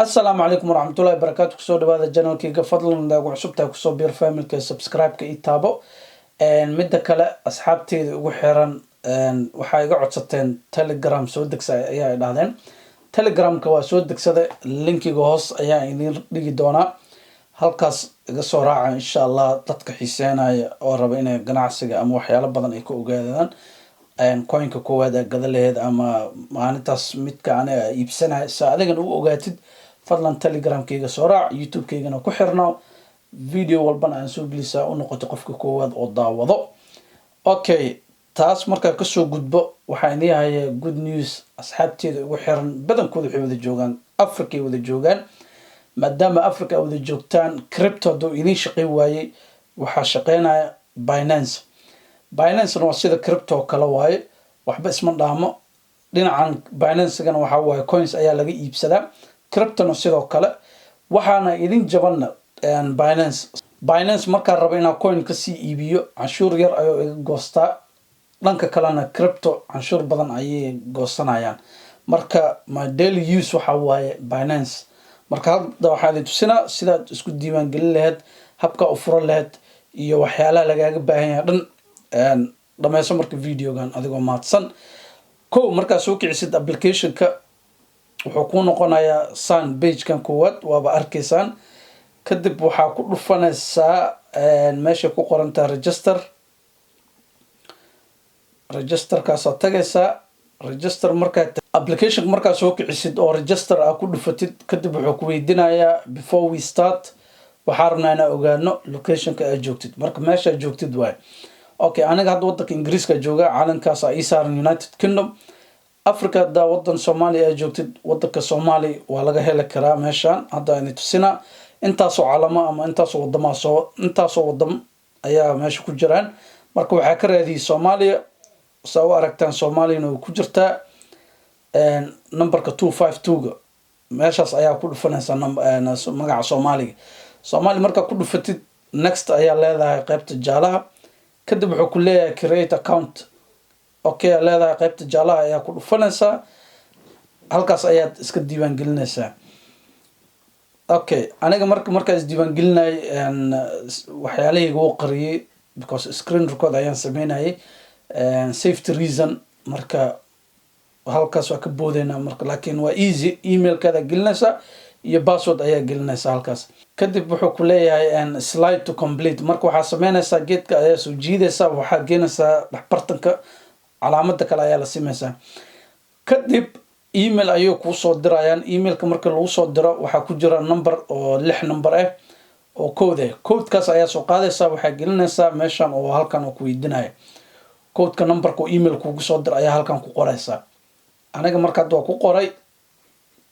السلام عليكم ورحمة الله وبركاته. كسو دوادا جانل كيغا فضلن داغو عصبتا كسو بير فاميلكا سبسكرايب كا ايتابو ميدا كلا أصحابتي ugu xiran waxaa iga codsateen telegram soo degsa ayaa idhahdeen telegramka waa soo degsada linkiga hoos ayaa idin dhigi doonaa halkaas iga soo raaca insha Allah dadka xiiseynaya oo raba inay ganacsiga ama waxyaalo badan ay ka ogaadaan coinka koowaad ee gada lahayd ama maalintaas midka aniga iibsanayo sa adigan u ogaatid fadlan telegramkayga soo raac youtube-kaygana ku xirnaa video walbana aan soo gelisaa u noqoto qofka koowaad oo daawado. Okay, taas markaa kasoo gudbo waxaa idin hayaa good news. asxaabteeda ugu xiran badankooda waxay wada joogaan Africa ay wada joogaan maadaama Africa ay wada joogtaan crypto doo idin shaqeyn waayay waxaa shaqeynaya Binance waa sida crypto kala waaye waxba isma dhaamo dhinacan Binance-gana waxa waaye coins ayaa laga iibsadaa crypto sidoo kale waxaana idin jabana Binance marka raba inaa coin ka sii iibiyo canshuur yar ayuu iga goostaa dhanka kalena crypto canshuur badan ayay goosanayaan marka my daily use waxa waaye Binance marka hadda waxaa idin tusinaa sidaad isku diiwaan gelin lahayd habka u furan lahayd iyo waxyaalaha lagaaga baahan yahay dhan dhameyso marka videogan adigoo maadsan markaa soo kicisid applicationka wuxuu ku noqonayaa san page-kan koowaad waaba arkaysaan kadib waxaa ku dhufanaysaa meesha ku qoranta registerkaasoo tagaysaa register markaa application markaa soo kicisid oo register ku dhufatid kadib wuxuu ku weydiinayaa before we start waxaa rabnaa inaan ogaano locationka aad joogtid marka meesha aad joogtid waay okay aniga hadda wadanka Ingiriiska jooga calankaas ay saaran United Kingdom Africa da wadan Somali aad joogtid wadanka Somali waa laga heli karaa meeshan hadda aan tusina intaasoo calamo ama intaasoo wadamo ayaa meesha ku jiraan marka waxaa ka raadiyay Soomaaliya soo aragtaan Soomaalina ku jirtaa numberka 252 meeshaas ayaa ku dhufanaysa magaca Soomaali marka ku dhufatid next ayaa leedahay qaybta jaalaha kadib wuxuu ku leeyahay create account okay leedahay qaybta jaalaha ayaa ku dhufanaysa halkaas ayaad iska diiwaan gelinaysaa okay aniga marka is diiwaan gelinay waxyaalihii ugu qariyay because screen record ayaan sameynayay safety reason marka halkaas waa ka boodayna marka laakiin waa easy email-kaada gelinaysa iyo password ayaa gelinaysa halkaas kadib wuxuu ku leeyahay slide to complete marka waxaa sameynaysaa geedka ayaa soo jiidaysaa waxaa geenaysaa dhaxbartanka calaamada kale ayaa la sameeysaa kadib email ayuu ku soo dirayaan emailka marka lagu soo diro waxaa ku jira number oo 6 number ah oo code-kaas ayaa soo qaadaysaa waxaa gelinaysaa meeshan oo halkan oo ku weydiinayo code-ka numberka oo email kugu soo dir ayaa halkan ku qoraysaa aniga marka hadda ku qoray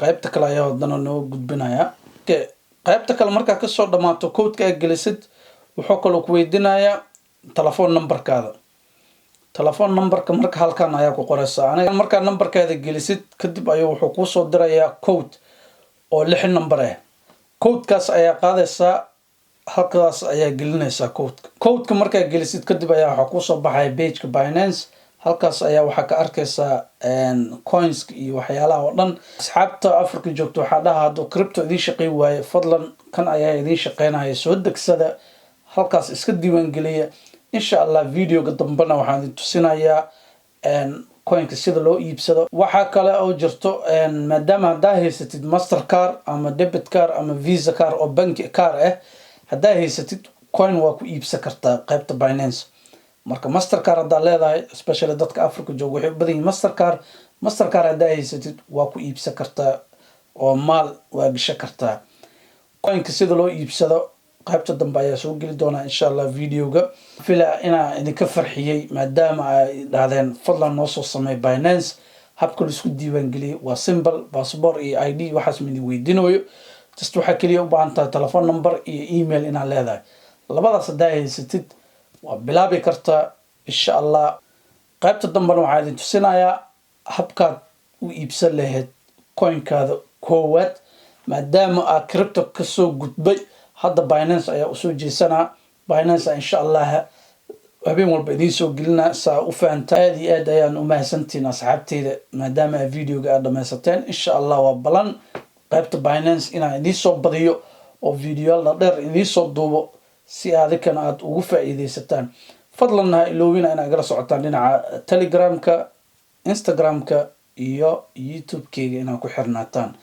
qaybta kale ayaa wadana noo gudbinaya qaybta kale marka ka soo dhamaato code-ka aad gelisid wuxuu kale ku weydiinayaa telephone numberka marka halkan ayaa ku qoraysaa aniga marka numberkaada gelisid kadib ayuu wuxuu ku soo dirayaa code oo 6 number ah code-kaas ayaa qaadaysaa halkaas ayaa gelinaysaa code-ka marka gelisid kadib ayaa waxa ku soo baxay page-ka Binance halkaas ayaa waxa ka arkaysaa coins iyo waxyaalaha oo dhan asxaabta Africa joogto waxa dhahaado crypto idin shaqeey waaye fadlan kan ayaa idin shaqeynaya soo degsada halkaas iska diiwaan geliya insha Allah video-ga dambana waxaan idin tusinayaa coinka sida loo iibsado waxa kale oo jirto maadaama hadaa haysatid Mastercard ama debit card ama Visa card oo bank card hadaa haysatid coin waa ku iibsan kartaa qaybta Binance marka Mastercard hadaa leedahay especially dadka Africa jooga waxay badan yihiin Mastercard hadaa haysatid waa ku iibsan kartaa oo maal waa gashan kartaa coinka sida loo iibsado qaybta dambe ayaa soo geli doona insha Allah videoga fila inaa idinka farxiyay maadaama ay dhahdeen fadlan noo soo sameey Binance habka la isku diiwaan geliyay waa simple passport iyo ID waxaas mid weydiinayo just waxa kaliya u baahan tahay telephone number iyo email inaa leedahay labadaas hadaa haysatid waa bilaabi kartaa insha Allah qaybta dambena waxaa idin tusinayaa habkaad u iibsan lahayd coinkaada koowaad maadaama aad crypto ka soo gudbay hadda Binance ayaa u soo jeesanaa Binance insha Allah habeen walba idin soo gelina saa u fahantaa aad ayaan u mahadsantiin asxaabteyda maadaama videoga aad dhameysateen insha Allah waa balan qaybta Binance inaan idiin soo badiyo oo video la dheer idiin soo duubo si adikana aad ugu faa'iideysataan. fadlan ha iloowina inaad igala socotaan dhinaca Telegramka, Instagramka iyo YouTube-kayga inaad ku xirnaataan.